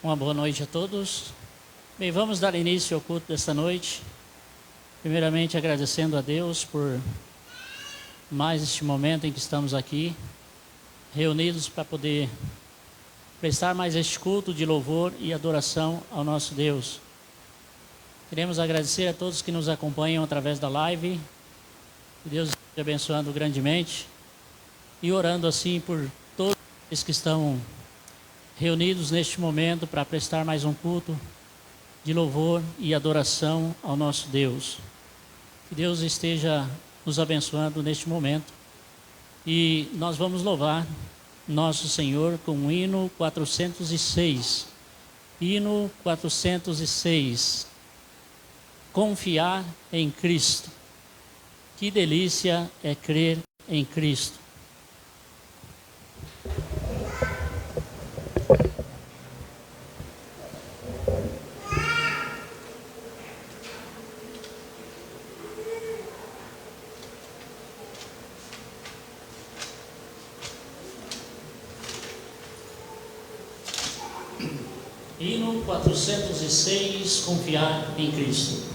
Uma boa noite a todos. Bem, vamos dar início ao culto desta noite. Primeiramente agradecendo a Deus por mais este momento em que estamos aqui, reunidos para poder prestar mais este culto de louvor e adoração ao nosso Deus. Queremos agradecer a todos que nos acompanham através da live. Que Deus esteja abençoando grandemente e orando assim por todos os que estão reunidos neste momento para prestar mais um culto de louvor e adoração ao nosso Deus. Que Deus esteja nos abençoando neste momento. E nós vamos louvar nosso Senhor com o hino 406. Hino 406. Confiar em Cristo. Que delícia é crer em Cristo. Hino 406, confiar em Cristo.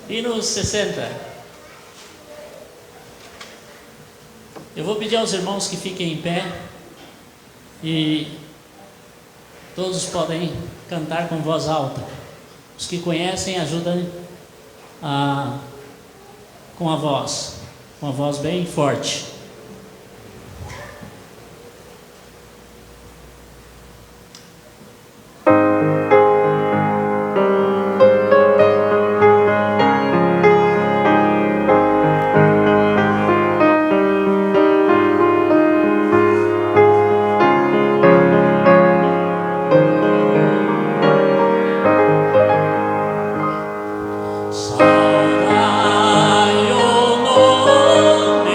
Hino 60. Eu vou pedir aos irmãos que fiquem em pé e todos podem cantar com voz alta. Os que conhecem, ajudam com a voz bem forte. Saudai o nome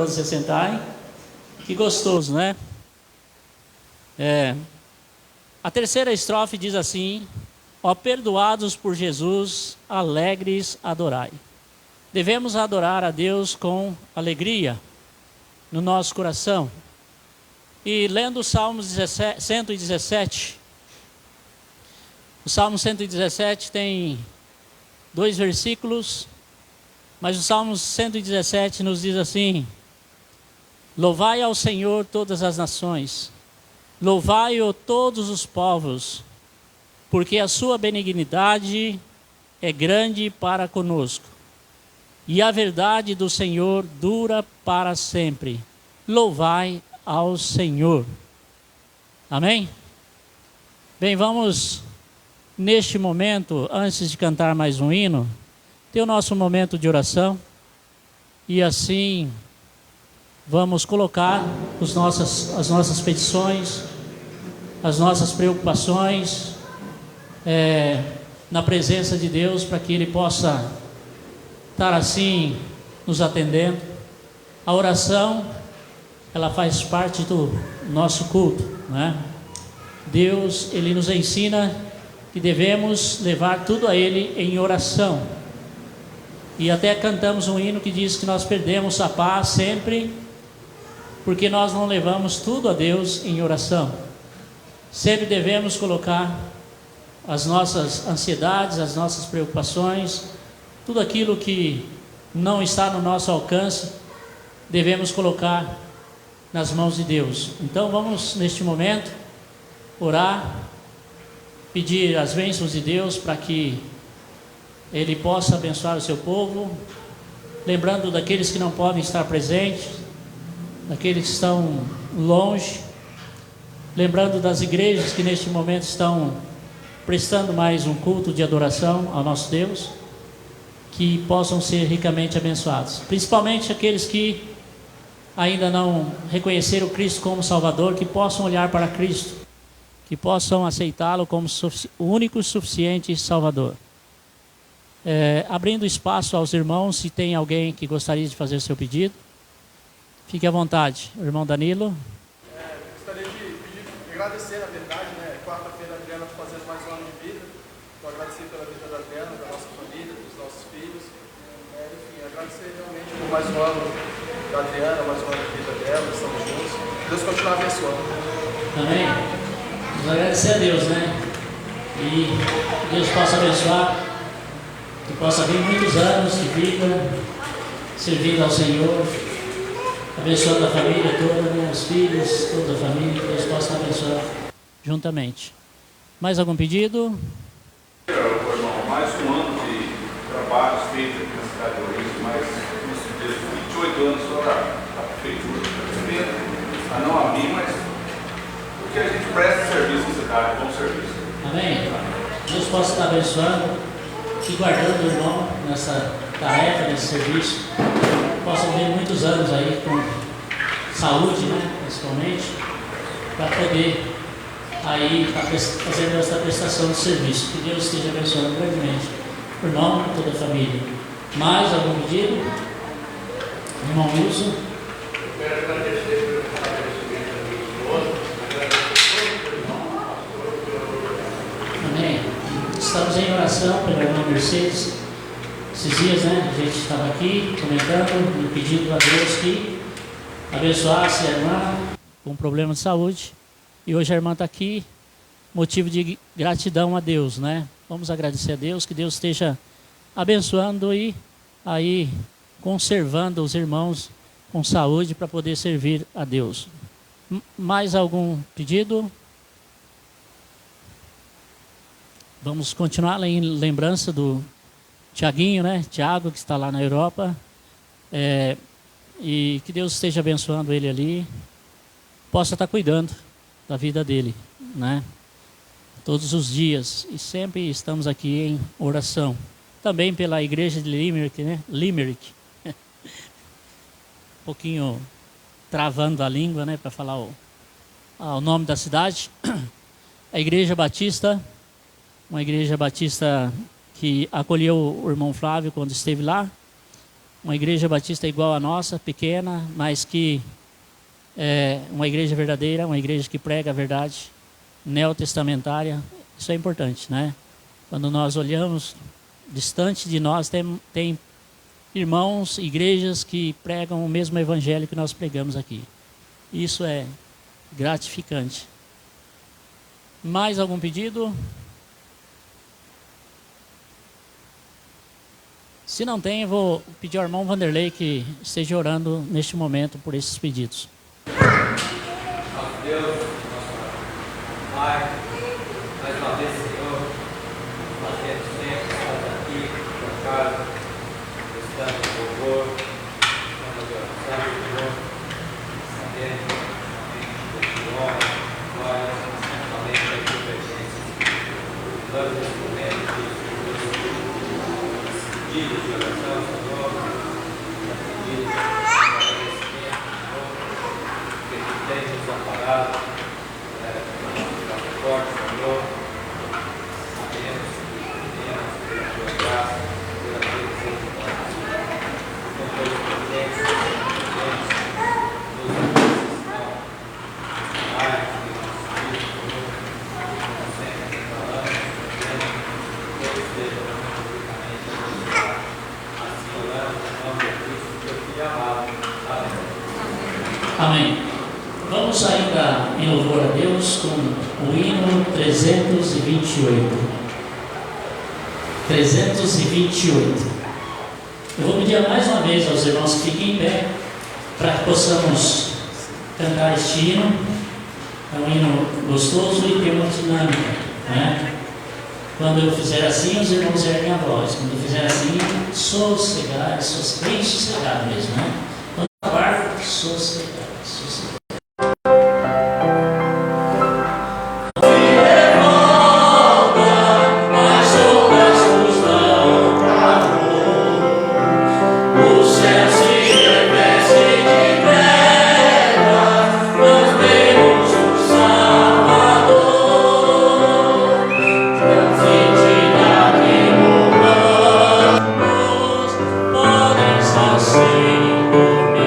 Se sentarem. Que gostoso, né? A terceira estrofe diz assim: ó perdoados por Jesus, alegres adorai. Devemos adorar a Deus com alegria no nosso coração. E lendo o Salmo 117, o Salmo 117 tem 2 versículos, mas o Salmo 117 nos diz assim: louvai ao Senhor todas as nações, louvai-o todos os povos, porque a sua benignidade é grande para conosco, e a verdade do Senhor dura para sempre. Louvai ao Senhor. Amém? Bem, vamos neste momento, antes de cantar mais um hino, ter o nosso momento de oração, e assim vamos colocar as nossas petições, as nossas preocupações na presença de Deus, para que Ele possa estar assim nos atendendo. A oração, ela faz parte do nosso culto, né? Deus, Ele nos ensina que devemos levar tudo a Ele em oração. E até cantamos um hino que diz que nós perdemos a paz sempre porque nós não levamos tudo a Deus em oração. Sempre devemos colocar as nossas ansiedades, as nossas preocupações, tudo aquilo que não está no nosso alcance, devemos colocar nas mãos de Deus. Então vamos neste momento orar, pedir as bênçãos de Deus para que Ele possa abençoar o seu povo, lembrando daqueles que não podem estar presentes, daqueles que estão longe, lembrando das igrejas que neste momento estão prestando mais um culto de adoração ao nosso Deus, que possam ser ricamente abençoados, principalmente aqueles que ainda não reconheceram Cristo como Salvador, que possam olhar para Cristo, que possam aceitá-lo como o único e suficiente Salvador. Abrindo espaço aos irmãos, se tem alguém que gostaria de fazer seu pedido, fique à vontade. O irmão Danilo. Gostaria de agradecer, na verdade, né? Quarta-feira a Adriana está fazendo mais um ano de vida. Então agradecer pela vida da Adriana, da nossa família, dos nossos filhos. Enfim, agradecer realmente por mais um ano da Adriana, mais um ano de vida dela, estamos juntos. Deus continue abençoando. Amém. Vamos agradecer a Deus, né? E Deus possa abençoar, que possa vir muitos anos de vida, servindo ao Senhor, abençoando a família toda, né? Os filhos, toda a família, que Deus possa abençoar juntamente. Mais algum pedido? Irmão, mais um ano de trabalhos feitos aqui na cidade de Ourense, mais 28 anos só da prefeitura, a não a mim, mas porque a gente presta serviço à cidade, bom serviço. Amém? Deus possa estar abençoando e guardando o irmão nessa tarefa, nesse serviço. Possam vir muitos anos aí com saúde, né, principalmente, para poder aí estar fazendo essa prestação de serviço. Que Deus esteja abençoando grandemente o irmão e toda a família. Mais algum pedido? Irmão Wilson? Quero agradecer pelo estabelecimento da minha esposa, agradecer todo Amém. Estamos em oração pela irmã Mercedes. Esses dias, né, a gente estava aqui comentando e pedindo a Deus que abençoasse a irmã com problema de saúde. E hoje a irmã está aqui, motivo de gratidão a Deus, né? Vamos agradecer a Deus, que Deus esteja abençoando e aí conservando os irmãos com saúde para poder servir a Deus. Mais algum pedido? Vamos continuar em lembrança do Tiaguinho, né? Tiago, que está lá na Europa. E que Deus esteja abençoando ele ali. Possa estar cuidando da vida dele, né? Todos os dias. E sempre estamos aqui em oração. Também pela igreja de Limerick, né? Limerick. Um pouquinho travando a língua, né? Para falar o nome da cidade. A Igreja Batista. Uma igreja batista que acolheu o irmão Flávio quando esteve lá. Uma igreja batista igual a nossa, pequena, mas que é uma igreja verdadeira, uma igreja que prega a verdade, neotestamentária. Isso é importante, né? Quando nós olhamos, distante de nós tem irmãos, igrejas que pregam o mesmo evangelho que nós pregamos aqui. Isso é gratificante. Mais algum pedido? Se não tem, eu vou pedir ao irmão Vanderlei que esteja orando neste momento por esses pedidos. nosso Deus, nosso Pai, mais uma vez, Senhor, nós temos sempre estado aqui na casa, prestando louvor, prestando oração, Senhor, sabendo que honra, glória, somente a tua presença. Nós nesse momento pedidos de oração, Senhor, pedidos de agradecimento, Senhor, que tu tens nos amparado, forte, Senhor, sabemos que temos pela tua graça, pela tua misericórdia, com teus presentes, nos necessitão, mais que nossos filhos, Senhor, como sempre falamos, todos estejam publicamente abençoados. Assim oramos em nome de Cristo, teu Filho amado. Amém. Amém. Vamos ainda em louvor a Deus com o hino 328. 328. Eu vou pedir mais uma vez aos irmãos que fiquem em pé para que possamos cantar este hino. É um hino gostoso e tem uma dinâmica, né? Quando eu fizer assim, os irmãos erguem a voz. Quando eu fizer assim, sossegar, bem sossegado mesmo, né? Quando acabar, sossegar, sossegar. Podem estar sem dormir.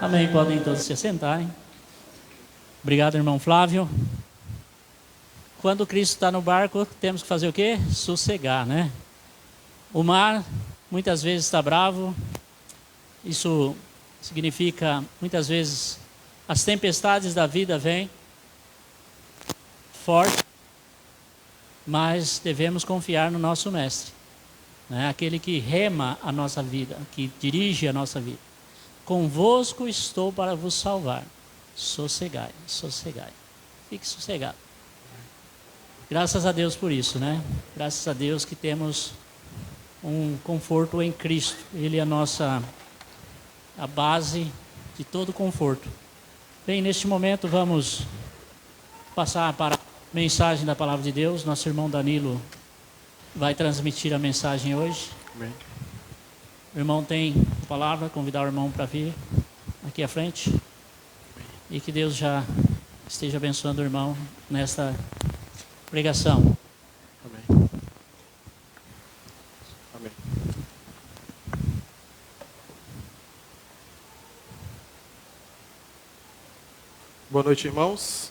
Amém, podem todos se assentarem. Obrigado, irmão Flávio. Quando Cristo está no barco, temos que fazer o quê? Sossegar, né? O mar muitas vezes está bravo. Isso significa, muitas vezes, as tempestades da vida vêm forte, mas devemos confiar no nosso Mestre, né? Aquele que rema a nossa vida, que dirige a nossa vida. Convosco estou para vos salvar. Sossegai, sossegai. Fique sossegado. Graças a Deus por isso, né? Graças a Deus que temos um conforto em Cristo. Ele é a base de todo conforto. Bem, neste momento vamos passar para a mensagem da Palavra de Deus. Nosso irmão Danilo vai transmitir a mensagem hoje. Amém. O irmão tem a palavra, convidar o irmão para vir aqui à frente. E que Deus já esteja abençoando o irmão nesta pregação. Amém. Amém. Boa noite, irmãos.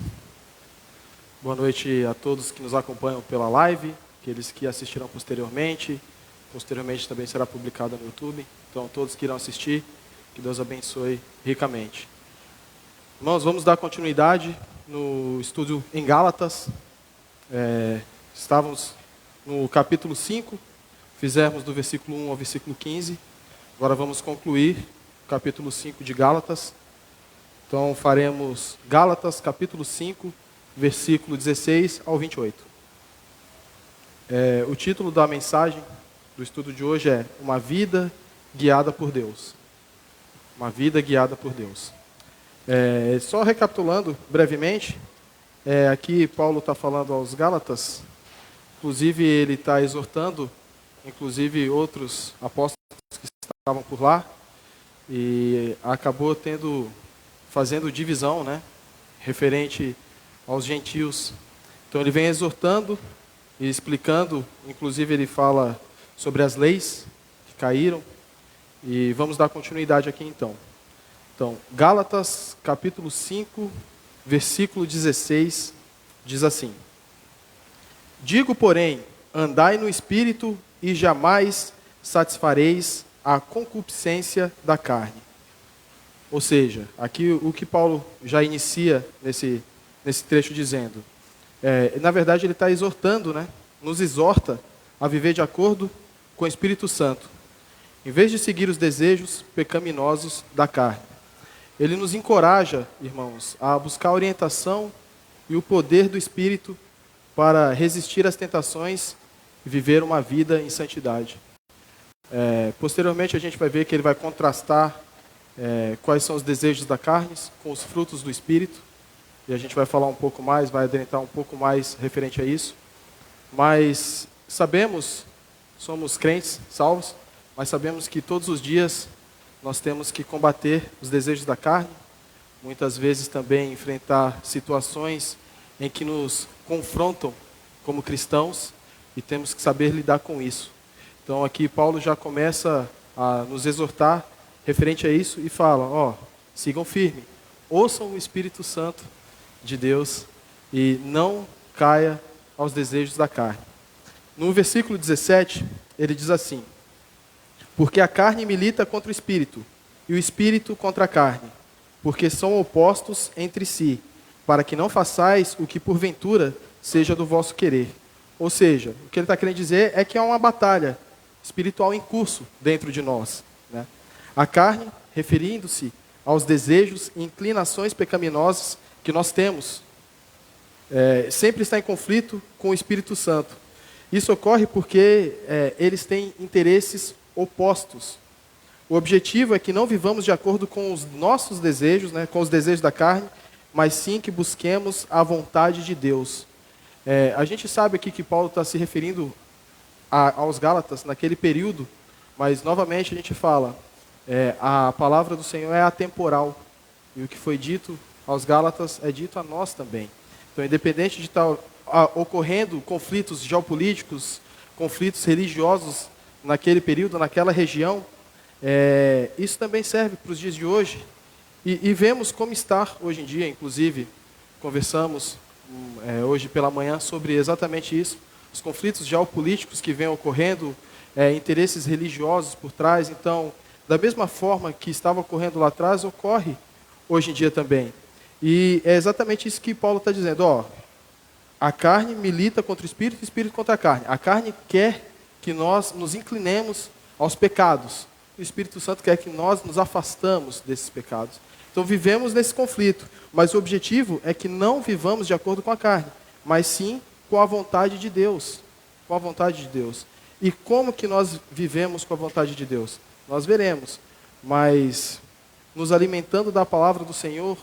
Boa noite a todos que nos acompanham pela live, aqueles que assistirão posteriormente. Posteriormente também será publicada no YouTube. Então, todos que irão assistir, que Deus abençoe ricamente. Irmãos, vamos dar continuidade no estudo em Gálatas. Estávamos no capítulo 5, fizemos do versículo 1 ao versículo 15. Agora vamos concluir o capítulo 5 de Gálatas. Então, faremos Gálatas, capítulo 5, versículo 16 ao 28. O título da mensagem do estudo de hoje é Uma Vida Guiada por Deus. Uma vida guiada por Deus. Só recapitulando brevemente, aqui Paulo está falando aos Gálatas Inclusive, ele está exortando, inclusive outros apóstolos que estavam por lá, e acabou fazendo divisão, né, referente aos gentios. Então ele vem exortando e explicando, inclusive ele fala sobre as leis que caíram, e vamos dar continuidade aqui então. Então, Gálatas capítulo 5, versículo 16, diz assim: Digo, porém, andai no Espírito e jamais satisfareis a concupiscência da carne. Ou seja, aqui o que Paulo já inicia nesse trecho dizendo, na verdade ele está exortando, né? Nos exorta a viver de acordo com o Espírito Santo, em vez de seguir os desejos pecaminosos da carne. Ele nos encoraja, irmãos, a buscar a orientação e o poder do Espírito para resistir às tentações e viver uma vida em santidade. Posteriormente a gente vai ver que ele vai contrastar quais são os desejos da carne com os frutos do Espírito, e a gente vai falar um pouco mais, vai adentrar um pouco mais referente a isso. Mas sabemos, somos crentes, salvos, mas sabemos que todos os dias nós temos que combater os desejos da carne, muitas vezes também enfrentar situações em que nos confrontam como cristãos, e temos que saber lidar com isso. Então aqui Paulo já começa a nos exortar referente a isso e fala, sigam firme, ouçam o Espírito Santo de Deus e não caia aos desejos da carne. No versículo 17, ele diz assim: Porque a carne milita contra o Espírito, e o Espírito contra a carne, porque são opostos entre si, para que não façais o que porventura seja do vosso querer. Ou seja, o que ele está querendo dizer é que há uma batalha espiritual em curso dentro de nós, né? A carne, referindo-se aos desejos e inclinações pecaminosas que nós temos, sempre está em conflito com o Espírito Santo. Isso ocorre porque eles têm interesses opostos. O objetivo é que não vivamos de acordo com os nossos desejos, né, com os desejos da carne, mas sim que busquemos a vontade de Deus. A gente sabe aqui que Paulo está se referindo aos Gálatas naquele período, mas novamente a gente fala, a palavra do Senhor é atemporal, e o que foi dito aos Gálatas é dito a nós também. Então, independente de estar ocorrendo conflitos geopolíticos, conflitos religiosos naquele período, naquela região, isso também serve para os dias de hoje. E vemos como está hoje em dia, inclusive, conversamos hoje pela manhã sobre exatamente isso, os conflitos geopolíticos que vêm ocorrendo, interesses religiosos por trás. Então, da mesma forma que estava ocorrendo lá atrás, ocorre hoje em dia também. E é exatamente isso que Paulo está dizendo, a carne milita contra o Espírito, e o Espírito contra a carne. A carne quer que nós nos inclinemos aos pecados, o Espírito Santo quer que nós nos afastamos desses pecados. Então vivemos nesse conflito, mas o objetivo é que não vivamos de acordo com a carne, mas sim com a vontade de Deus. Com a vontade de Deus. E como que nós vivemos com a vontade de Deus? Nós veremos, mas nos alimentando da palavra do Senhor,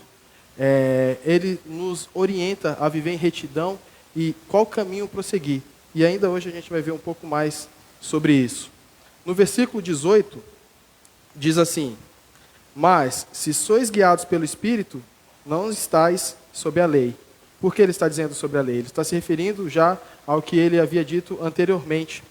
Ele nos orienta a viver em retidão e qual caminho prosseguir. E ainda hoje a gente vai ver um pouco mais sobre isso. No versículo 18, diz assim: Mas, se sois guiados pelo Espírito, não estáis sob a lei. Por que ele está dizendo sobre a lei? Ele está se referindo já ao que ele havia dito anteriormente.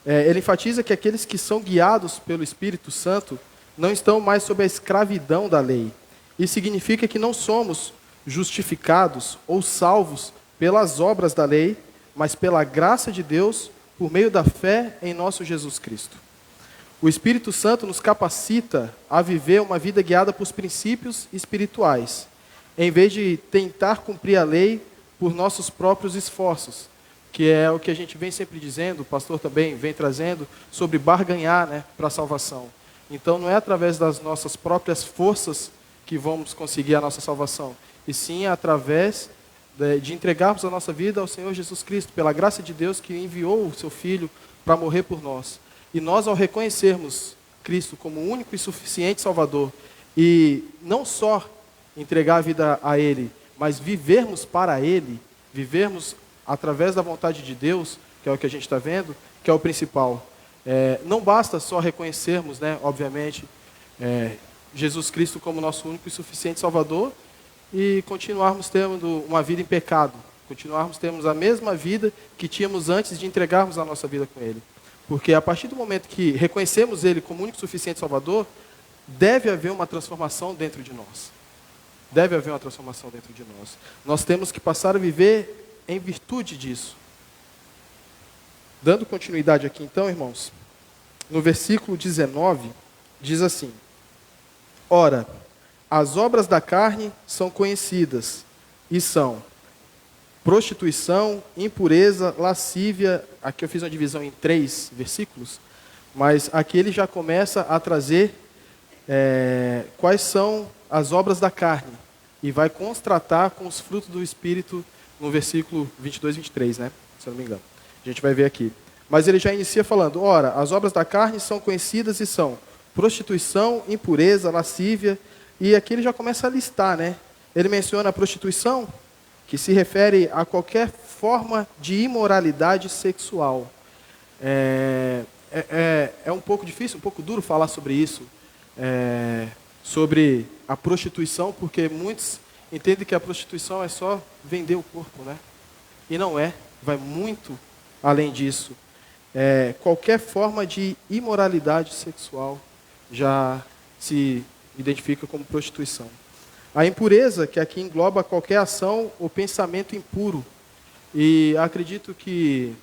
Ele enfatiza que aqueles que são guiados pelo Espírito Santo não estão mais sob a escravidão da lei. Isso significa que não somos justificados ou salvos pelas obras da lei, mas pela graça de Deus, por meio da fé em nosso Jesus Cristo. O Espírito Santo nos capacita a viver uma vida guiada por princípios espirituais, em vez de tentar cumprir a lei por nossos próprios esforços, que é o que a gente vem sempre dizendo, o pastor também vem trazendo, sobre barganhar, para a salvação. Então não é através das nossas próprias forças que vamos conseguir a nossa salvação, e sim através de entregarmos a nossa vida ao Senhor Jesus Cristo, pela graça de Deus que enviou o seu Filho para morrer por nós. E nós, ao reconhecermos Cristo como o único e suficiente Salvador, e não só entregar a vida a Ele, mas vivermos para Ele, vivermos através da vontade de Deus, que é o que a gente está vendo, que é o principal. Não basta só reconhecermos, né, obviamente, Jesus Cristo como nosso único e suficiente Salvador e continuarmos tendo uma vida em pecado, continuarmos tendo a mesma vida que tínhamos antes de entregarmos a nossa vida com Ele. Porque a partir do momento que reconhecemos Ele como único e suficiente Salvador, deve haver uma transformação dentro de nós. Deve haver uma transformação dentro de nós. Nós temos que passar a viver em virtude disso. Dando continuidade aqui então, irmãos, no versículo 19, diz assim: ora, as obras da carne são conhecidas, e são prostituição, impureza, lascívia. Aqui eu fiz uma divisão em 3 versículos, mas aqui ele já começa a trazer quais são as obras da carne, e vai constratar com os frutos do Espírito no versículo 22 e 23, né? Se eu não me engano. A gente vai ver aqui. Mas ele já inicia falando: ora, as obras da carne são conhecidas e são prostituição, impureza, lascívia. E aqui ele já começa a listar, né? Ele menciona a prostituição, que se refere a qualquer forma de imoralidade sexual. É um pouco difícil, um pouco duro falar sobre isso, sobre a prostituição, porque muitos entendem que a prostituição é só vender o corpo, né? E não é, vai muito além disso. Qualquer forma de imoralidade sexual já se identifica como prostituição. A impureza, que aqui engloba qualquer ação ou pensamento impuro. E acredito que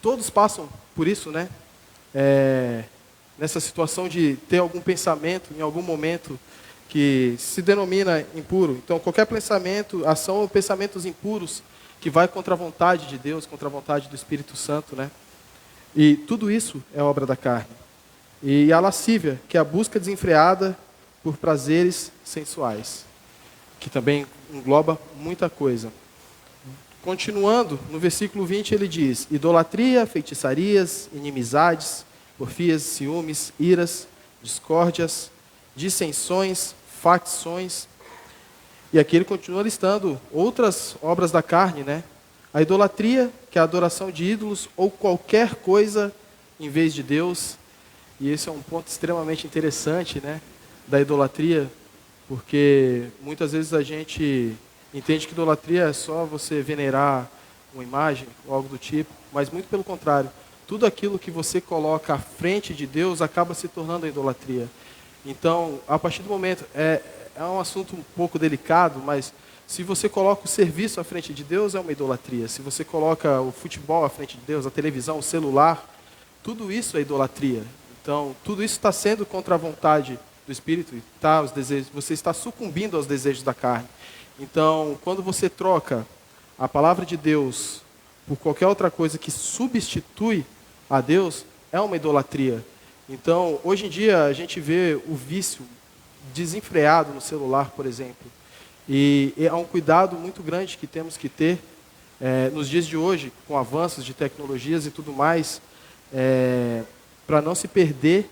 todos passam por isso, né? Nessa situação de ter algum pensamento, em algum momento, que se denomina impuro. Então, qualquer pensamento, ação ou pensamentos impuros que vai contra a vontade de Deus, contra a vontade do Espírito Santo, né? E tudo isso é obra da carne. E a lascívia, que é a busca desenfreada por prazeres sensuais, que também engloba muita coisa. Continuando, no versículo 20 ele diz: idolatria, feitiçarias, inimizades, porfias, ciúmes, iras, discórdias, dissensões, facções. E aqui ele continua listando outras obras da carne, né? A idolatria, que é a adoração de ídolos ou qualquer coisa em vez de Deus. E esse é um ponto extremamente interessante, né, da idolatria, porque muitas vezes a gente entende que idolatria é só você venerar uma imagem ou algo do tipo, mas muito pelo contrário. Tudo aquilo que você coloca à frente de Deus acaba se tornando a idolatria. Então, a partir do momento, é um assunto um pouco delicado, mas se você coloca o serviço à frente de Deus, é uma idolatria. Se você coloca o futebol à frente de Deus, a televisão, o celular, tudo isso é idolatria. Então, tudo isso está sendo contra a vontade do Espírito, tá? Os desejos, você está sucumbindo aos desejos da carne. Então, quando você troca a palavra de Deus por qualquer outra coisa que substitui a Deus, é uma idolatria. Então, hoje em dia, a gente vê o vício desenfreado no celular, por exemplo. E há um cuidado muito grande que temos que ter nos dias de hoje, com avanços de tecnologias e tudo mais, para não se perder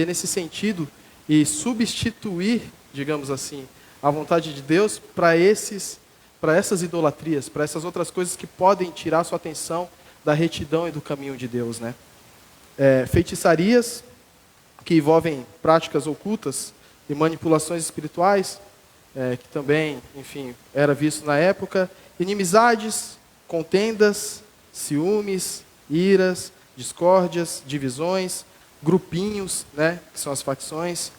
nesse sentido e substituir, digamos assim, a vontade de Deus para essas idolatrias, para essas outras coisas que podem tirar sua atenção da retidão e do caminho de Deus, né? Feitiçarias, que envolvem práticas ocultas e manipulações espirituais, que também, enfim, era visto na época. Inimizades, contendas, ciúmes, iras, discórdias, divisões, grupinhos, né, que são as facções.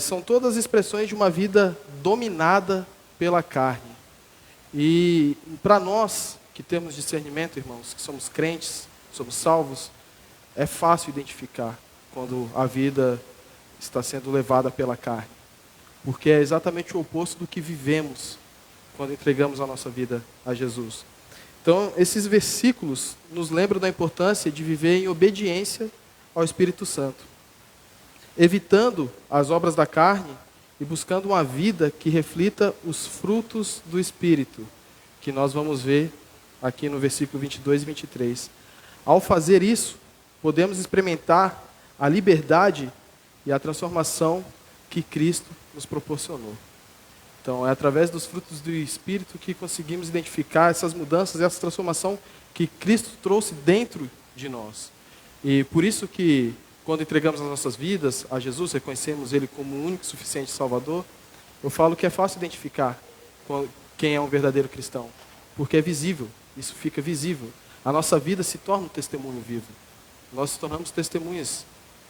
São todas expressões de uma vida dominada pela carne. E para nós que temos discernimento, irmãos, que somos crentes, somos salvos, é fácil identificar quando a vida está sendo levada pela carne. Porque é exatamente o oposto do que vivemos quando entregamos a nossa vida a Jesus. Então, esses versículos nos lembram da importância de viver em obediência ao Espírito Santo, evitando as obras da carne e buscando uma vida que reflita os frutos do Espírito, que nós vamos ver aqui no versículo 22 e 23. Ao fazer isso, podemos experimentar a liberdade e a transformação que Cristo nos proporcionou. Então, é através dos frutos do Espírito que conseguimos identificar essas mudanças, essa transformação que Cristo trouxe dentro de nós. E por isso que, quando entregamos as nossas vidas a Jesus, reconhecemos Ele como o único e suficiente Salvador, eu falo que é fácil identificar quem é um verdadeiro cristão, porque é visível, isso fica visível. A nossa vida se torna um testemunho vivo. Nós nos tornamos testemunhas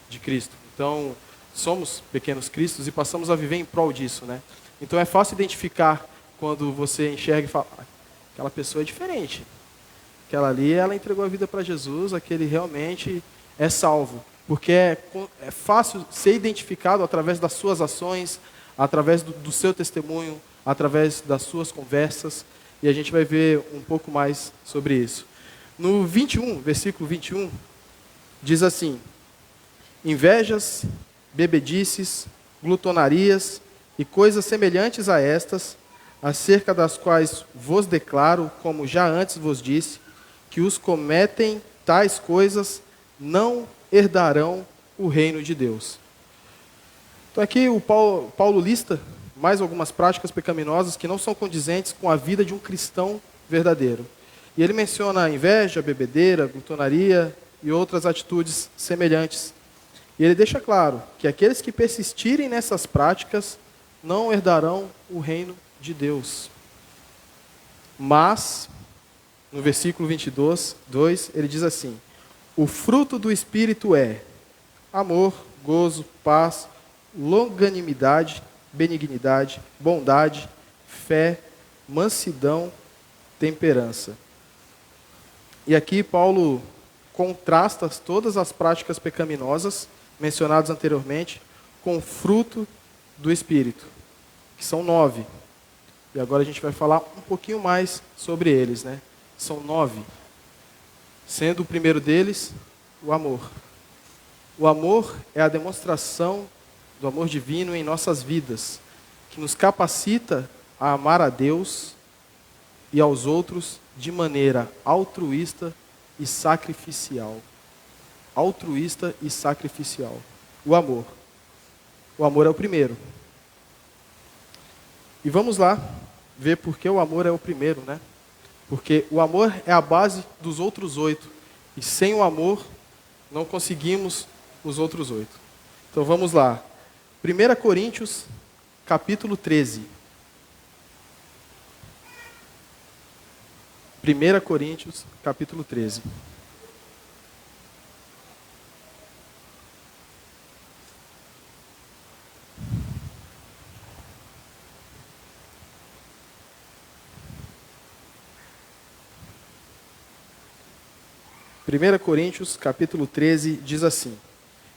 de Cristo. Então, somos pequenos cristos e passamos a viver em prol disso, né? Então é fácil identificar quando você enxerga e fala, aquela pessoa é diferente. Aquela ali, ela entregou a vida para Jesus, aquele realmente é salvo. Porque é fácil ser identificado através das suas ações, através do seu testemunho, através das suas conversas. E a gente vai ver um pouco mais sobre isso. No 21, versículo 21, diz assim: invejas, bebedices, glutonarias e coisas semelhantes a estas, acerca das quais vos declaro, como já antes vos disse, que os cometem tais coisas não herdarão o reino de Deus. Então aqui o Paulo lista mais algumas práticas pecaminosas que não são condizentes com a vida de um cristão verdadeiro. E ele menciona a inveja, a bebedeira, a glutonaria e outras atitudes semelhantes. E ele deixa claro que aqueles que persistirem nessas práticas não herdarão o reino de Deus. Mas, no versículo 22, ele diz assim: o fruto do Espírito é amor, gozo, paz, longanimidade, benignidade, bondade, fé, mansidão, temperança. E aqui Paulo contrasta todas as práticas pecaminosas mencionadas anteriormente com o fruto do Espírito, que são 9. E agora a gente vai falar um pouquinho mais sobre eles, né? São 9. Sendo o primeiro deles, o amor. O amor é a demonstração do amor divino em nossas vidas, que nos capacita a amar a Deus e aos outros de maneira altruísta e sacrificial. Altruísta e sacrificial. O amor. O amor é o primeiro. E vamos lá ver por que o amor é o primeiro, né? Porque o amor é a base dos outros 8. E sem o amor, não conseguimos os outros 8. Então vamos lá. 1 Coríntios, capítulo 13. 1 Coríntios, capítulo 13. Primeira Coríntios, capítulo 13, diz assim: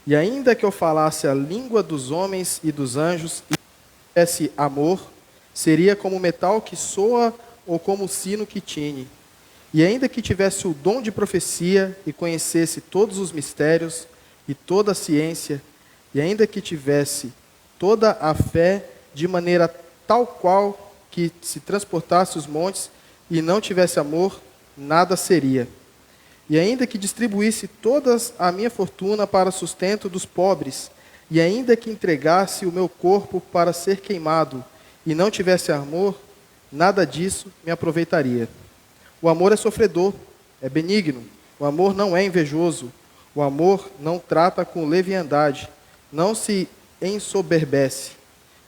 e ainda que eu falasse a língua dos homens e dos anjos e tivesse amor, seria como metal que soa ou como o sino que tine. E ainda que tivesse o dom de profecia e conhecesse todos os mistérios e toda a ciência, e ainda que tivesse toda a fé de maneira tal qual que se transportasse os montes e não tivesse amor, nada seria. E ainda que distribuísse toda a minha fortuna para sustento dos pobres, e ainda que entregasse o meu corpo para ser queimado, e não tivesse amor, nada disso me aproveitaria. O amor é sofredor, é benigno, o amor não é invejoso, o amor não trata com leviandade, não se ensoberbece,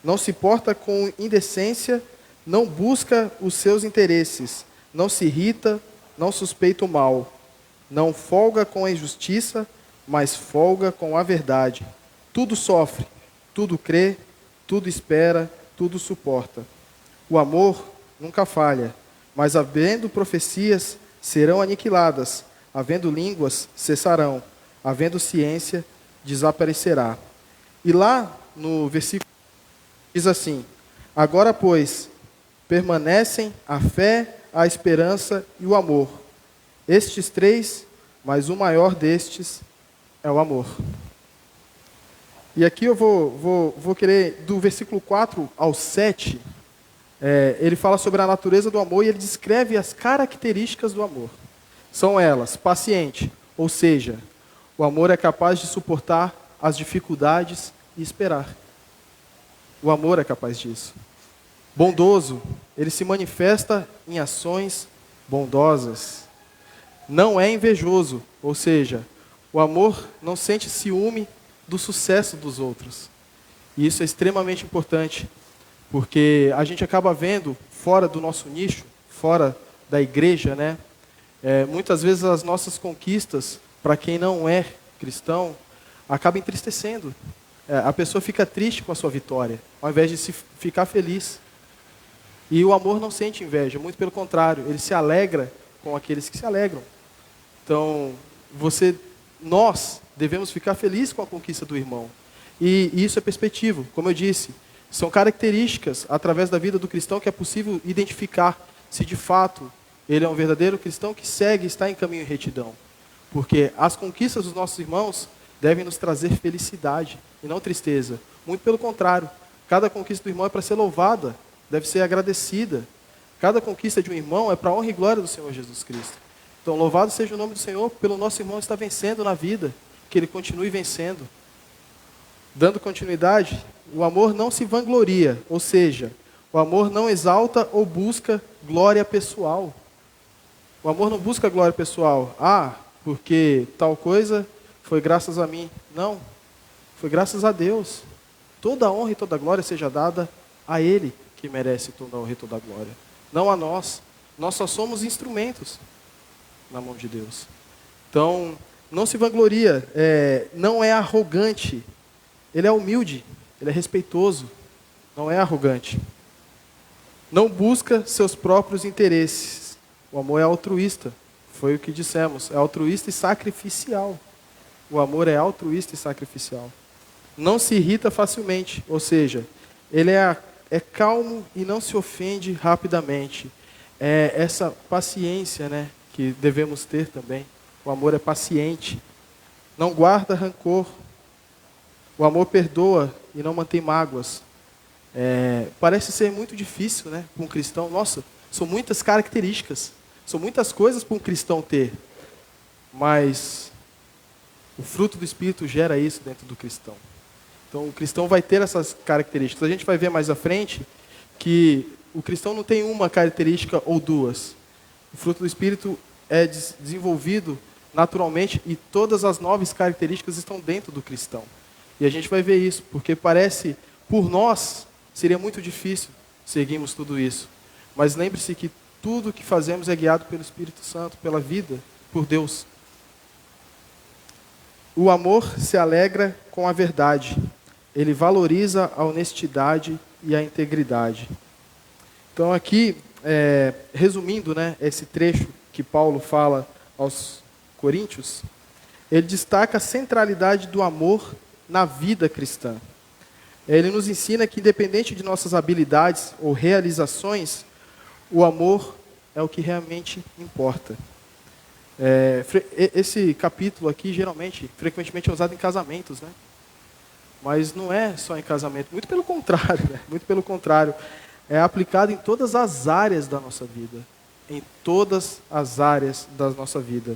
não se porta com indecência, não busca os seus interesses, não se irrita, não suspeita o mal, não folga com a injustiça, mas folga com a verdade. Tudo sofre, tudo crê, tudo espera, tudo suporta. O amor nunca falha, mas havendo profecias, serão aniquiladas, havendo línguas, cessarão, havendo ciência, desaparecerá. E lá no versículo diz assim: agora, pois, permanecem a fé, a esperança e o amor. Estes 3, mas o maior destes é o amor. E aqui eu vou querer, do versículo 4 ao 7, ele fala sobre a natureza do amor e ele descreve as características do amor. São elas: paciente, ou seja, o amor é capaz de suportar as dificuldades e esperar. O amor é capaz disso. Bondoso, ele se manifesta em ações bondosas. Não é invejoso, ou seja, o amor não sente ciúme do sucesso dos outros. E isso é extremamente importante, porque a gente acaba vendo fora do nosso nicho, fora da igreja, né? Muitas vezes as nossas conquistas, para quem não é cristão, acaba entristecendo. A pessoa fica triste com a sua vitória, ao invés de ficar feliz. E o amor não sente inveja, muito pelo contrário, ele se alegra com aqueles que se alegram. Então, nós devemos ficar felizes com a conquista do irmão. E isso é perspectivo, como eu disse, são características através da vida do cristão que é possível identificar se de fato ele é um verdadeiro cristão que segue e está em caminho em retidão. Porque as conquistas dos nossos irmãos devem nos trazer felicidade e não tristeza. Muito pelo contrário, cada conquista do irmão é para ser louvada, deve ser agradecida. Cada conquista de um irmão é para a honra e glória do Senhor Jesus Cristo. Então, louvado seja o nome do Senhor pelo nosso irmão estar vencendo na vida, que ele continue vencendo. Dando continuidade, o amor não se vangloria, ou seja, o amor não exalta ou busca glória pessoal. O amor não busca glória pessoal. Porque tal coisa foi graças a mim. Não, foi graças a Deus. Toda a honra e toda a glória seja dada a Ele, que merece toda a honra e toda a glória. Não a nós. Nós só somos instrumentos na mão de Deus. Então, não se vangloria, não é arrogante. Ele é humilde, ele é respeitoso, não é arrogante. Não busca seus próprios interesses. O amor é altruísta, foi o que dissemos, é altruísta e sacrificial. O amor é altruísta e sacrificial. Não se irrita facilmente, ou seja, ele é calmo e não se ofende rapidamente. É essa paciência, né, que devemos ter também. O amor é paciente, não guarda rancor. O amor perdoa e não mantém mágoas. Parece ser muito difícil, né, para um cristão. Nossa, são muitas características, são muitas coisas para um cristão ter. Mas o fruto do Espírito gera isso dentro do cristão. Então o cristão vai ter essas características. A gente vai ver mais à frente que o cristão não tem uma característica ou duas. O fruto do Espírito é desenvolvido naturalmente e todas as 9 características estão dentro do cristão. E a gente vai ver isso, porque parece, por nós, seria muito difícil seguirmos tudo isso. Mas lembre-se que tudo que fazemos é guiado pelo Espírito Santo, pela vida, por Deus. O amor se alegra com a verdade. Ele valoriza a honestidade e a integridade. Então aqui, resumindo, né, esse trecho que Paulo fala aos Coríntios, ele destaca a centralidade do amor na vida cristã. Ele nos ensina que, independente de nossas habilidades ou realizações, o amor é o que realmente importa. Esse capítulo aqui, frequentemente é usado em casamentos, né? Mas não é só em casamento, muito pelo contrário, né? Muito pelo contrário. É aplicado em todas as áreas da nossa vida. Em todas as áreas da nossa vida.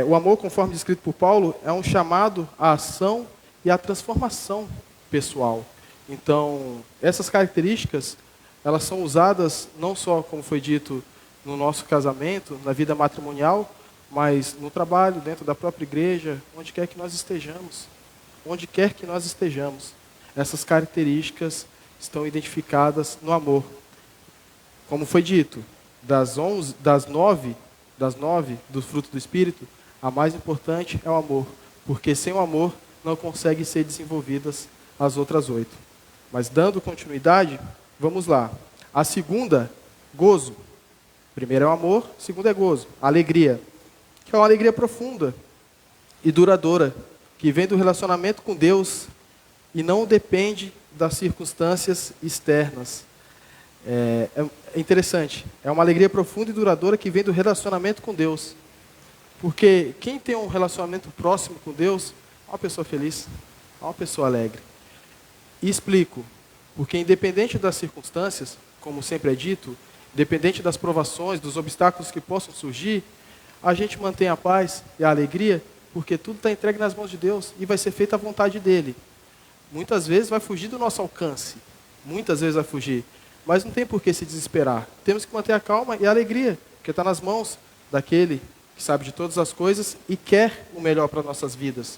O amor, conforme descrito por Paulo, é um chamado à ação e à transformação pessoal. Então, essas características, elas são usadas não só, como foi dito, no nosso casamento, na vida matrimonial, mas no trabalho, dentro da própria igreja, onde quer que nós estejamos. Onde quer que nós estejamos. Essas características estão identificadas no amor. Como foi dito, das 9 do fruto do Espírito, a mais importante é o amor. Porque sem o amor não conseguem ser desenvolvidas as outras 8. Mas dando continuidade, vamos lá. A segunda, gozo. Primeiro é o amor, segundo é gozo. Alegria, que é uma alegria profunda e duradoura, que vem do relacionamento com Deus e não depende das circunstâncias externas. É interessante, é uma alegria profunda e duradoura que vem do relacionamento com Deus. Porque quem tem um relacionamento próximo com Deus, é uma pessoa feliz, é uma pessoa alegre. E explico, porque independente das circunstâncias, como sempre é dito, independente das provações, dos obstáculos que possam surgir, a gente mantém a paz e a alegria, porque tudo está entregue nas mãos de Deus e vai ser feita a vontade dEle. Muitas vezes vai fugir do nosso alcance, muitas vezes vai fugir, mas não tem por que se desesperar. Temos que manter a calma e a alegria, porque está nas mãos daquele que sabe de todas as coisas e quer o melhor para nossas vidas.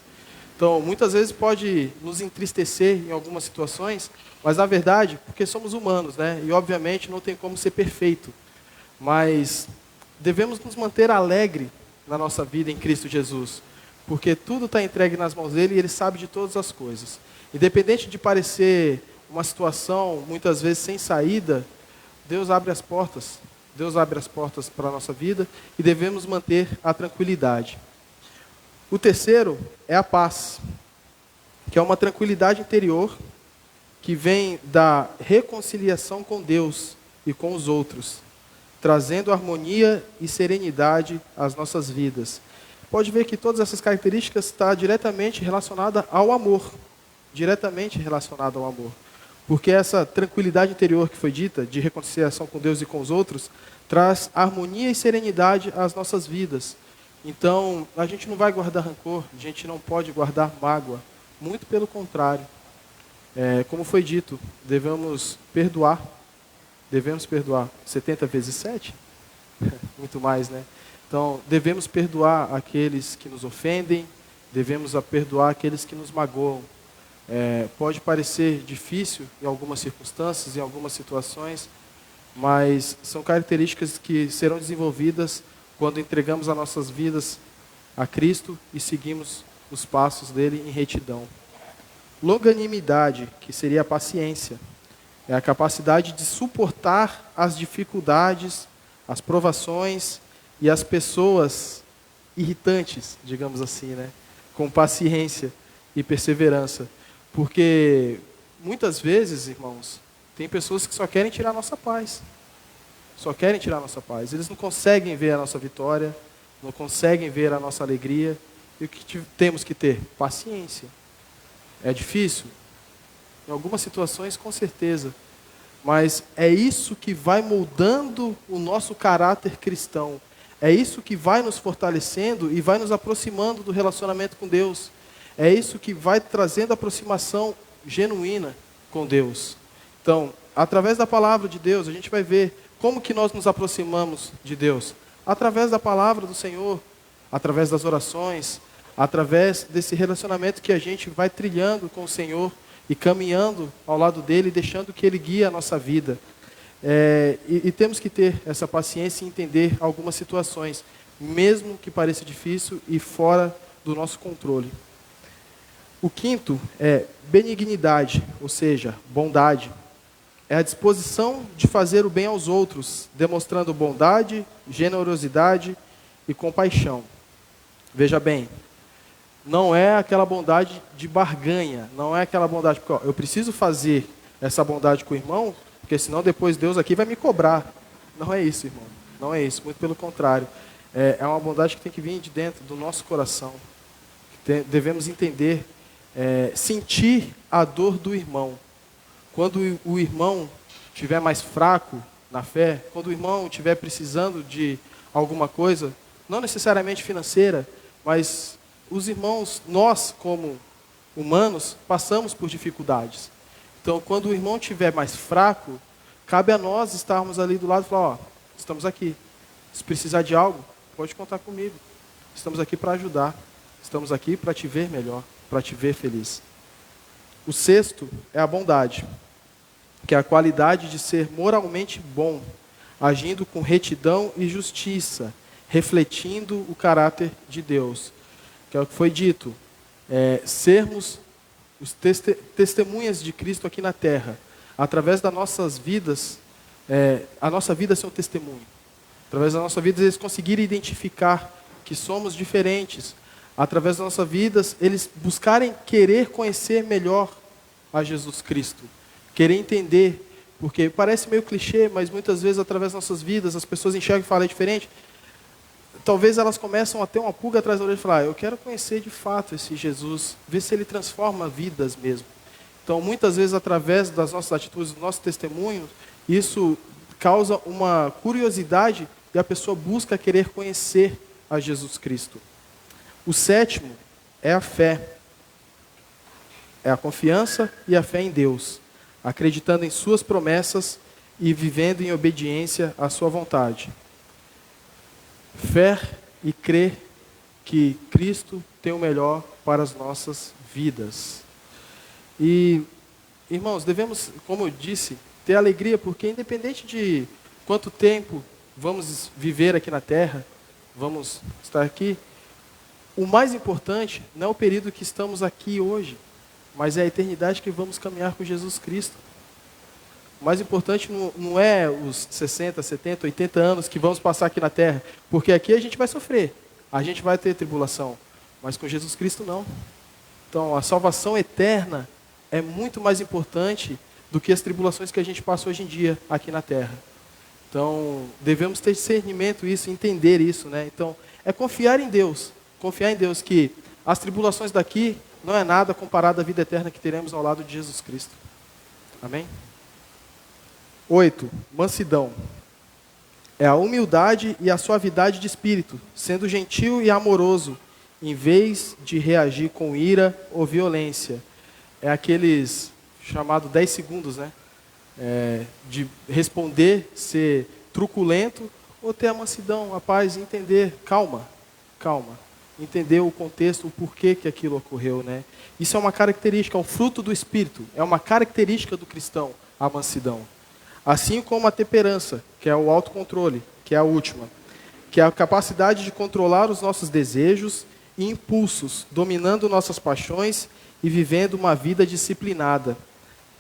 Então, muitas vezes pode nos entristecer em algumas situações, mas na verdade, porque somos humanos, né? E obviamente não tem como ser perfeito. Mas devemos nos manter alegre na nossa vida em Cristo Jesus, porque tudo está entregue nas mãos dele e ele sabe de todas as coisas. Independente de parecer uma situação muitas vezes sem saída, Deus abre as portas. Deus abre as portas para a nossa vida e devemos manter a tranquilidade. O terceiro é a paz, que é uma tranquilidade interior que vem da reconciliação com Deus e com os outros, trazendo harmonia e serenidade às nossas vidas. Pode ver que todas essas características estão diretamente relacionadas ao amor. Diretamente relacionada ao amor. Porque essa tranquilidade interior que foi dita, de reconciliação com Deus e com os outros, traz harmonia e serenidade às nossas vidas. Então, a gente não vai guardar rancor, a gente não pode guardar mágoa. Muito pelo contrário. Como foi dito, devemos perdoar. Devemos perdoar 70 vezes 7? Muito mais, né? Então, devemos perdoar aqueles que nos ofendem, devemos perdoar aqueles que nos magoam. Pode parecer difícil em algumas circunstâncias, em algumas situações, mas são características que serão desenvolvidas quando entregamos as nossas vidas a Cristo e seguimos os passos dele em retidão. Longanimidade, que seria a paciência, é a capacidade de suportar as dificuldades, as provações e as pessoas irritantes, digamos assim, né? Com paciência e perseverança. Porque muitas vezes, irmãos, tem pessoas que só querem tirar a nossa paz. Só querem tirar a nossa paz. Eles não conseguem ver a nossa vitória, não conseguem ver a nossa alegria. E o que temos que ter? Paciência. É difícil? Em algumas situações, com certeza. Mas é isso que vai moldando o nosso caráter cristão. É isso que vai nos fortalecendo e vai nos aproximando do relacionamento com Deus. É isso que vai trazendo aproximação genuína com Deus. Então, através da palavra de Deus, a gente vai ver como que nós nos aproximamos de Deus. Através da palavra do Senhor, através das orações, através desse relacionamento que a gente vai trilhando com o Senhor e caminhando ao lado dele, deixando que ele guie a nossa vida. E temos que ter essa paciência e entender algumas situações, mesmo que pareça difícil e fora do nosso controle. O quinto é benignidade, ou seja, bondade. É a disposição de fazer o bem aos outros, demonstrando bondade, generosidade e compaixão. Veja bem, não é aquela bondade de barganha, não é aquela bondade, porque eu preciso fazer essa bondade com o irmão, porque senão depois Deus aqui vai me cobrar. Não é isso, irmão. Não é isso, muito pelo contrário. É uma bondade que tem que vir de dentro do nosso coração. Devemos entender, sentir a dor do irmão. Quando o irmão estiver mais fraco na fé, quando o irmão estiver precisando de alguma coisa, não necessariamente financeira, mas os irmãos, nós como humanos, passamos por dificuldades. Então, quando o irmão estiver mais fraco, cabe a nós estarmos ali do lado e falar, estamos aqui. Se precisar de algo, pode contar comigo. Estamos aqui para ajudar. Estamos aqui para te ver melhor, para te ver feliz. O sexto é a bondade, que é a qualidade de ser moralmente bom, agindo com retidão e justiça, refletindo o caráter de Deus. Que é o que foi dito, sermos os testemunhas de Cristo aqui na terra, através das nossas vidas, a nossa vida ser um testemunho. Através da nossa vida eles conseguirem identificar que somos diferentes. Através das nossas vidas eles buscarem querer conhecer melhor a Jesus Cristo. Querer entender, porque parece meio clichê, mas muitas vezes através das nossas vidas as pessoas enxergam e falam diferente. Talvez elas começam a ter uma pulga atrás da orelha e falar, eu quero conhecer de fato esse Jesus, ver se ele transforma vidas mesmo. Então, muitas vezes, através das nossas atitudes, do nosso testemunho, isso causa uma curiosidade e a pessoa busca querer conhecer a Jesus Cristo. O sétimo é a fé. É a confiança e a fé em Deus, acreditando em suas promessas e vivendo em obediência à sua vontade. Fé e crer que Cristo tem o melhor para as nossas vidas. E, irmãos, devemos, como eu disse, ter alegria, porque independente de quanto tempo vamos viver aqui na Terra, vamos estar aqui, o mais importante não é o período que estamos aqui hoje, mas é a eternidade que vamos caminhar com Jesus Cristo. O mais importante não é os 60, 70, 80 anos que vamos passar aqui na Terra, porque aqui a gente vai sofrer, a gente vai ter tribulação, mas com Jesus Cristo não. Então, a salvação eterna é muito mais importante do que as tribulações que a gente passa hoje em dia aqui na Terra. Então, devemos ter discernimento isso, entender isso, né? Então, é confiar em Deus que as tribulações daqui não é nada comparado à vida eterna que teremos ao lado de Jesus Cristo. Amém? 8. Mansidão. É a humildade e a suavidade de espírito, sendo gentil e amoroso, em vez de reagir com ira ou violência. É aqueles chamados 10 segundos, né? De responder, ser truculento, ou ter a mansidão, a paz, entender, calma, entender o contexto, o porquê que aquilo ocorreu, né? Isso é uma característica, é um fruto do Espírito, é uma característica do cristão, a mansidão. Assim como a temperança, que é o autocontrole, que é a última, que é a capacidade de controlar os nossos desejos e impulsos, dominando nossas paixões e vivendo uma vida disciplinada.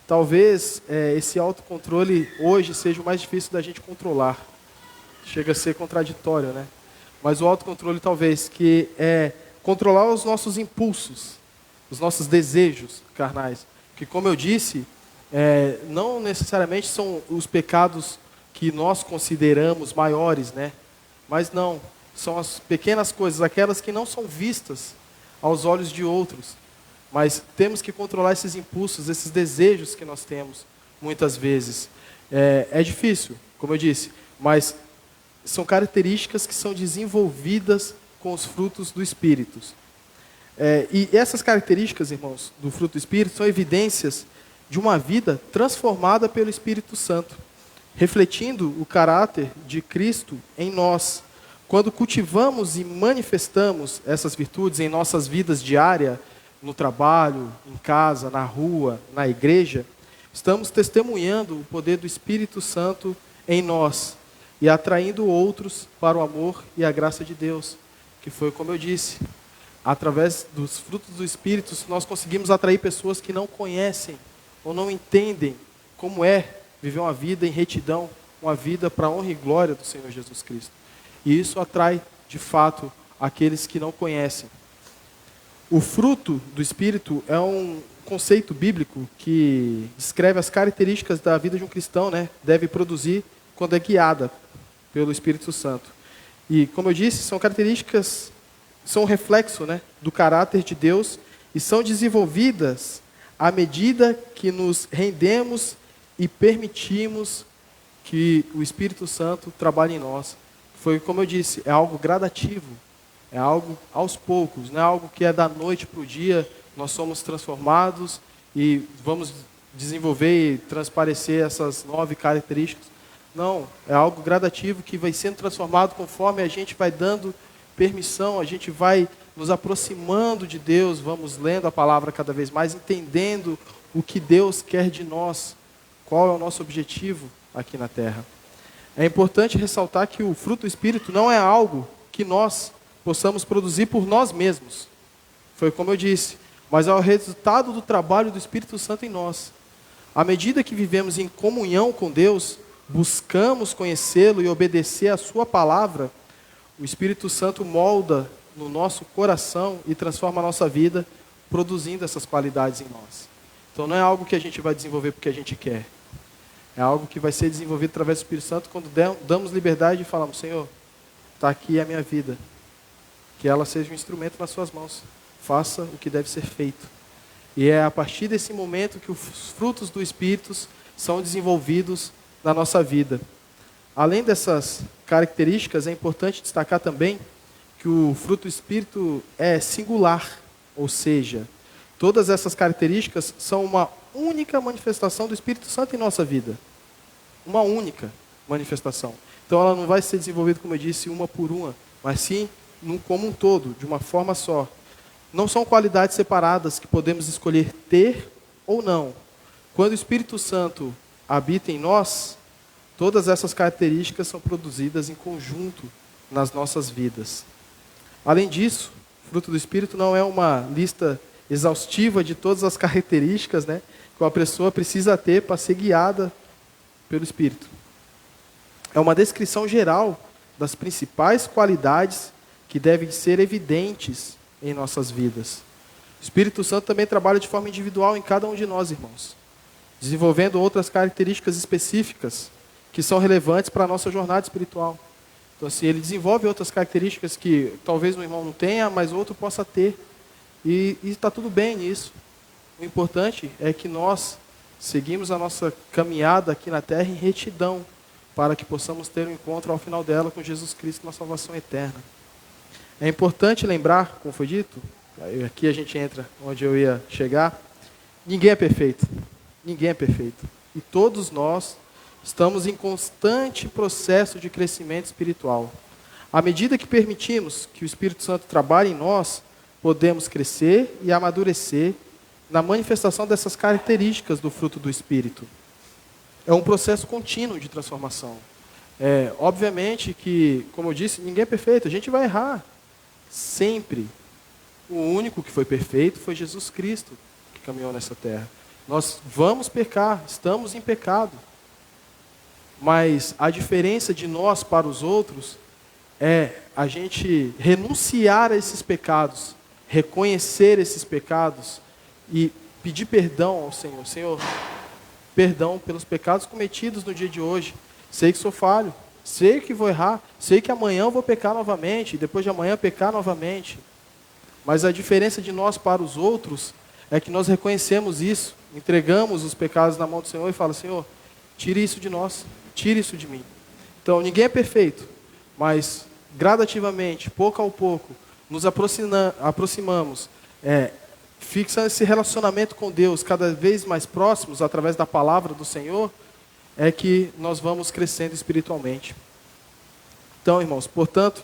Talvez esse autocontrole hoje seja o mais difícil da gente controlar. Chega a ser contraditório, né? Mas o autocontrole talvez, que é controlar os nossos impulsos, os nossos desejos carnais. Que, como eu disse, não necessariamente são os pecados que nós consideramos maiores, né? Mas não, são as pequenas coisas, aquelas que não são vistas aos olhos de outros. Mas temos que controlar esses impulsos, esses desejos que nós temos, muitas vezes. É difícil, como eu disse, mas são características que são desenvolvidas com os frutos do Espírito. E essas características, irmãos, do fruto do Espírito, são evidências de uma vida transformada pelo Espírito Santo, refletindo o caráter de Cristo em nós. Quando cultivamos e manifestamos essas virtudes em nossas vidas diárias, no trabalho, em casa, na rua, na igreja, estamos testemunhando o poder do Espírito Santo em nós e atraindo outros para o amor e a graça de Deus, que foi como eu disse, através dos frutos do Espírito nós conseguimos atrair pessoas que não conhecem ou não entendem como é viver uma vida em retidão, uma vida para a honra e glória do Senhor Jesus Cristo. E isso atrai, de fato, aqueles que não conhecem. O fruto do Espírito é um conceito bíblico que descreve as características da vida de um cristão, né? Deve produzir quando é guiada pelo Espírito Santo. E, como eu disse, são características, são um reflexo, né, do caráter de Deus e são desenvolvidas à medida que nos rendemos e permitimos que o Espírito Santo trabalhe em nós. Foi como eu disse, é algo gradativo. É algo aos poucos, não é algo que é da noite para o dia, nós somos transformados e vamos desenvolver e transparecer essas 9 características. Não, é algo gradativo que vai sendo transformado conforme a gente vai dando permissão, a gente vai nos aproximando de Deus, vamos lendo a palavra cada vez mais, entendendo o que Deus quer de nós, qual é o nosso objetivo aqui na Terra. É importante ressaltar que o fruto do Espírito não é algo que nós possamos produzir por nós mesmos. Foi como eu disse, mas é o resultado do trabalho do Espírito Santo em nós. À medida que vivemos em comunhão com Deus, buscamos conhecê-lo e obedecer a sua palavra, o Espírito Santo molda no nosso coração e transforma a nossa vida, produzindo essas qualidades em nós. Então não é algo que a gente vai desenvolver porque a gente quer. É algo que vai ser desenvolvido através do Espírito Santo quando damos liberdade e falamos, Senhor, está aqui a minha vida. Que ela seja um instrumento nas suas mãos. Faça o que deve ser feito. E é a partir desse momento que os frutos do Espírito são desenvolvidos na nossa vida. Além dessas características, é importante destacar também que o fruto do Espírito é singular. Ou seja, todas essas características são uma única manifestação do Espírito Santo em nossa vida. uma única manifestação. Então ela não vai ser desenvolvida, como eu disse, uma por uma, mas sim como um todo, de uma forma só. Não são qualidades separadas que podemos escolher ter ou não. Quando o Espírito Santo habita em nós, todas essas características são produzidas em conjunto nas nossas vidas. Além disso, o fruto do Espírito não é uma lista exaustiva de todas as características, né, que uma pessoa precisa ter para ser guiada pelo Espírito. É uma descrição geral das principais qualidades que devem ser evidentes em nossas vidas. O Espírito Santo também trabalha de forma individual em cada um de nós, irmãos, desenvolvendo outras características específicas que são relevantes para a nossa jornada espiritual. Então, assim, ele desenvolve outras características que talvez um irmão não tenha, mas outro possa ter. E está tudo bem nisso. O importante é que nós seguimos a nossa caminhada aqui na terra em retidão, para que possamos ter um encontro ao final dela com Jesus Cristo na salvação eterna. É importante lembrar, como foi dito, aqui a gente entra onde eu ia chegar, ninguém é perfeito. Ninguém é perfeito. E todos nós estamos em constante processo de crescimento espiritual. À medida que permitimos que o Espírito Santo trabalhe em nós, podemos crescer e amadurecer na manifestação dessas características do fruto do Espírito. É um processo contínuo de transformação. Obviamente que, como eu disse, ninguém é perfeito, a gente vai errar. Sempre. O único que foi perfeito foi Jesus Cristo, que caminhou nessa terra. Nós vamos pecar, estamos em pecado. Mas a diferença de nós para os outros é a gente renunciar a esses pecados, reconhecer esses pecados e pedir perdão ao Senhor. Senhor, perdão pelos pecados cometidos no dia de hoje. Sei que sou falho, sei que vou errar, sei que amanhã eu vou pecar novamente, e depois de amanhã pecar novamente. Mas a diferença de nós para os outros é que nós reconhecemos isso, entregamos os pecados na mão do Senhor e falamos: Senhor, tire isso de nós, tire isso de mim. Então, ninguém é perfeito, mas gradativamente, pouco a pouco, nos aproximamos, fixando esse relacionamento com Deus cada vez mais próximos, através da palavra do Senhor, é que nós vamos crescendo espiritualmente. Então, irmãos, portanto,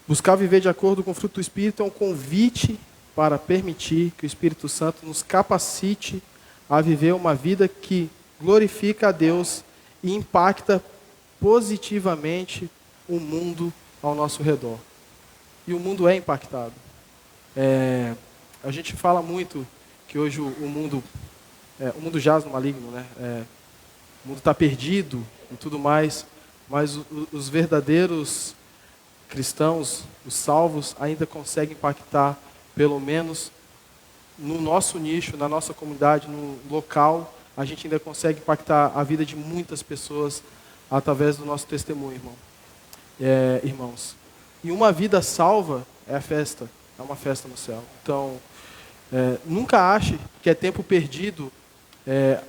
buscar viver de acordo com o fruto do Espírito é um convite para permitir que o Espírito Santo nos capacite a viver uma vida que glorifica a Deus e impacta positivamente o mundo ao nosso redor. E o mundo é impactado. A gente fala muito que hoje o mundo jaz no maligno, né? O mundo está perdido e tudo mais, mas os verdadeiros cristãos, os salvos, ainda conseguem impactar, pelo menos no nosso nicho, na nossa comunidade, no local, a gente ainda consegue impactar a vida de muitas pessoas através do nosso testemunho, irmãos. E uma vida salva é uma festa no céu. Então, nunca ache que é tempo perdido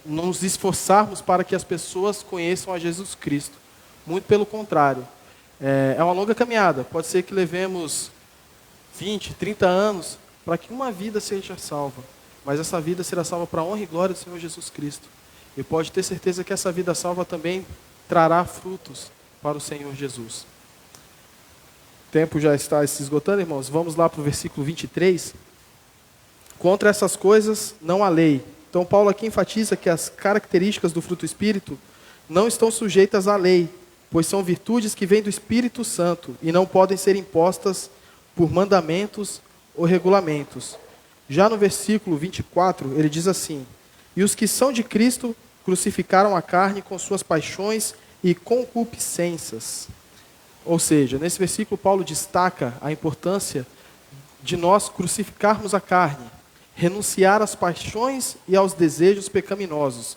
nos esforçarmos para que as pessoas conheçam a Jesus Cristo. Muito pelo contrário. É uma longa caminhada. Pode ser que levemos 20, 30 anos para que uma vida seja salva. Mas essa vida será salva para a honra e glória do Senhor Jesus Cristo. E pode ter certeza que essa vida salva também trará frutos para o Senhor Jesus. O tempo já está se esgotando, irmãos. Vamos lá para o versículo 23. Contra essas coisas não há lei. Então Paulo aqui enfatiza que as características do fruto do Espírito não estão sujeitas à lei, pois são virtudes que vêm do Espírito Santo e não podem ser impostas por mandamentos ou regulamentos. Já no versículo 24, ele diz assim: e os que são de Cristo crucificaram a carne com suas paixões e concupiscências. Ou seja, nesse versículo Paulo destaca a importância de nós crucificarmos a carne, renunciar às paixões e aos desejos pecaminosos.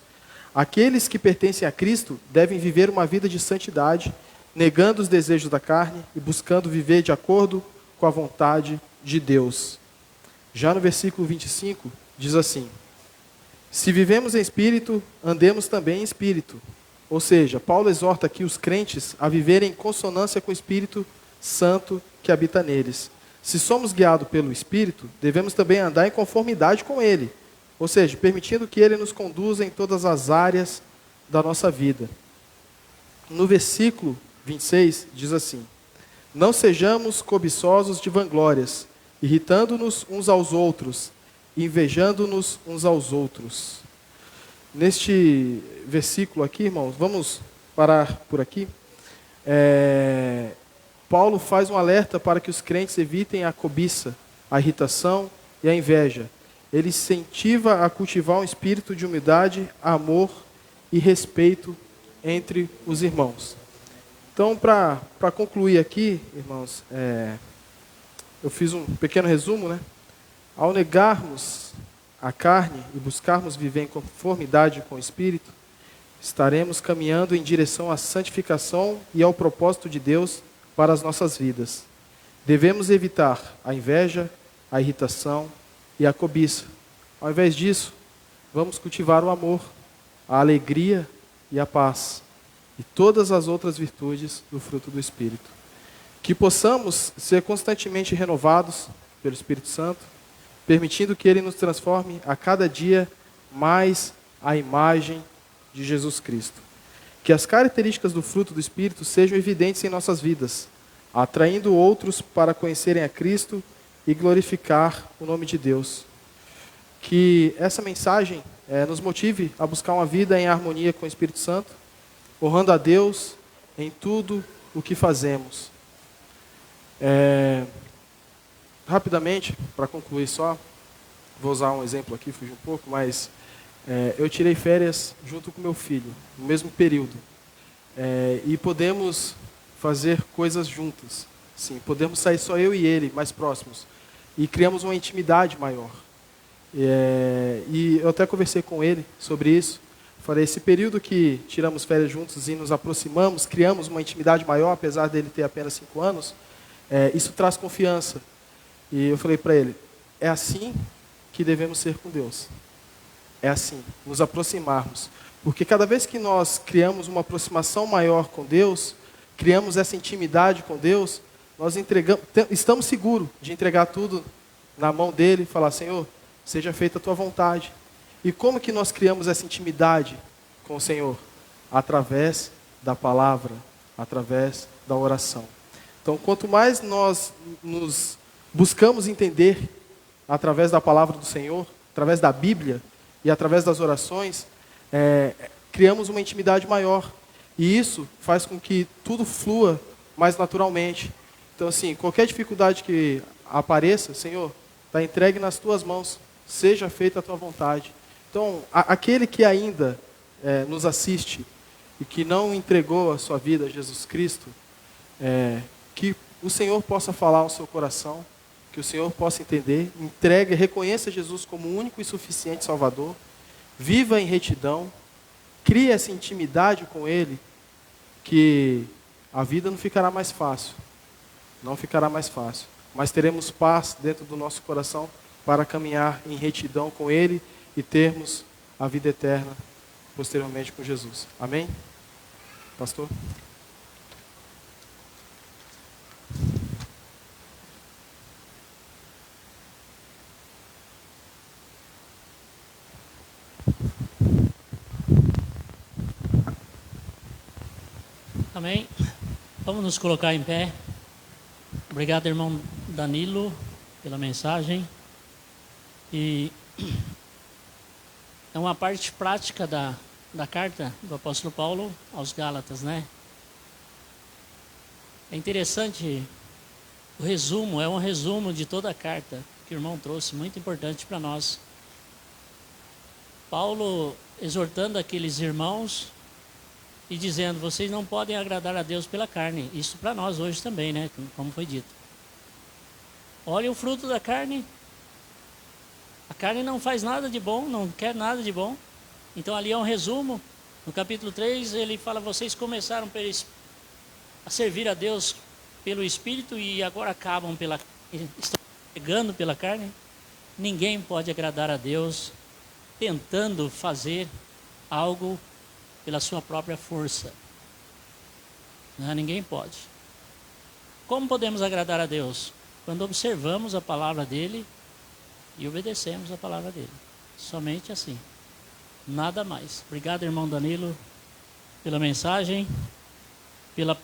Aqueles que pertencem a Cristo devem viver uma vida de santidade, negando os desejos da carne e buscando viver de acordo com a vontade de Deus. Já no versículo 25, diz assim: se vivemos em espírito, andemos também em espírito. Ou seja, Paulo exorta aqui os crentes a viverem em consonância com o Espírito Santo que habita neles. Se somos guiados pelo Espírito, devemos também andar em conformidade com Ele. Ou seja, permitindo que Ele nos conduza em todas as áreas da nossa vida. No versículo 26 diz assim: não sejamos cobiçosos de vanglórias, irritando-nos uns aos outros, invejando-nos uns aos outros. Neste versículo aqui, irmãos, vamos parar por aqui. Paulo faz um alerta para que os crentes evitem a cobiça, a irritação e a inveja. Ele incentiva a cultivar um espírito de humildade, amor e respeito entre os irmãos. Então, para concluir aqui, irmãos, eu fiz um pequeno resumo, né? Ao negarmos a carne e buscarmos viver em conformidade com o Espírito, estaremos caminhando em direção à santificação e ao propósito de Deus para as nossas vidas. Devemos evitar a inveja, a irritação e a cobiça. Ao invés disso, vamos cultivar o amor, a alegria e a paz, e todas as outras virtudes do fruto do Espírito. Que possamos ser constantemente renovados pelo Espírito Santo, permitindo que Ele nos transforme a cada dia mais à imagem de Jesus Cristo. Que as características do fruto do Espírito sejam evidentes em nossas vidas, atraindo outros para conhecerem a Cristo e glorificar o nome de Deus. Que essa mensagem nos motive a buscar uma vida em harmonia com o Espírito Santo, honrando a Deus em tudo o que fazemos. Rapidamente, para concluir só, vou usar um exemplo aqui, fugir um pouco, mas eu tirei férias junto com meu filho, no mesmo período. E podemos fazer coisas juntos. Sim, podemos sair só eu e ele, mais próximos. E criamos uma intimidade maior. E eu até conversei com ele sobre isso. Falei, esse período que tiramos férias juntos e nos aproximamos, criamos uma intimidade maior, apesar dele ter apenas 5 anos, isso traz confiança. E eu falei para ele, é assim que devemos ser com Deus. É assim, nos aproximarmos. Porque cada vez que nós criamos uma aproximação maior com Deus, criamos essa intimidade com Deus, nós estamos seguros de entregar tudo na mão dele e falar, Senhor, seja feita a tua vontade. E como que nós criamos essa intimidade com o Senhor? Através da palavra, através da oração. Então, quanto mais nós nos buscamos entender através da palavra do Senhor, através da Bíblia e através das orações, criamos uma intimidade maior. E isso faz com que tudo flua mais naturalmente. Então, assim, qualquer dificuldade que apareça, Senhor, está entregue nas tuas mãos, seja feita a tua vontade. Então, aquele que ainda nos assiste e que não entregou a sua vida a Jesus Cristo, que o Senhor possa falar ao seu coração, que o Senhor possa entender, entregue, reconheça Jesus como o único e suficiente Salvador, viva em retidão, crie essa intimidade com Ele, que a vida não ficará mais fácil, não ficará mais fácil, mas teremos paz dentro do nosso coração para caminhar em retidão com Ele e termos a vida eterna posteriormente com Jesus. Amém? Pastor? Amém? Vamos nos colocar em pé. Obrigado, irmão Danilo, pela mensagem. E é uma parte prática da carta do apóstolo Paulo aos Gálatas, né? É interessante, o resumo, é um resumo de toda a carta que o irmão trouxe, muito importante para nós. Paulo exortando aqueles irmãos e dizendo, vocês não podem agradar a Deus pela carne. Isso para nós hoje também, né? Como foi dito. Olha o fruto da carne. A carne não faz nada de bom, não quer nada de bom. Então ali é um resumo. No capítulo 3 ele fala, vocês começaram a servir a Deus pelo Espírito e agora acabam estão pegando pela carne. Ninguém pode agradar a Deus tentando fazer algo pela sua própria força. Não, ninguém pode. Como podemos agradar a Deus? Quando observamos a palavra dele e obedecemos a palavra dele. Somente assim. Nada mais. Obrigado, irmão Danilo. pela mensagem, pelo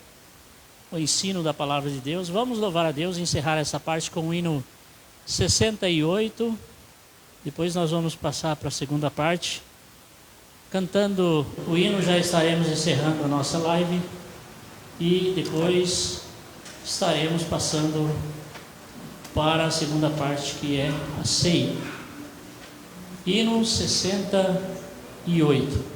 ensino da palavra de Deus. Vamos louvar a Deus e encerrar essa parte com o hino 68. Depois nós vamos passar para a segunda parte. Cantando o hino, já estaremos encerrando a nossa live. E depois estaremos passando para a segunda parte, que é a ceia. Hino 68.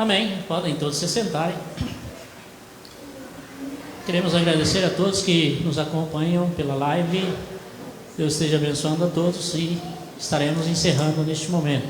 Amém. Podem todos se sentarem. Queremos agradecer a todos que nos acompanham pela live. Deus esteja abençoando a todos e estaremos encerrando neste momento.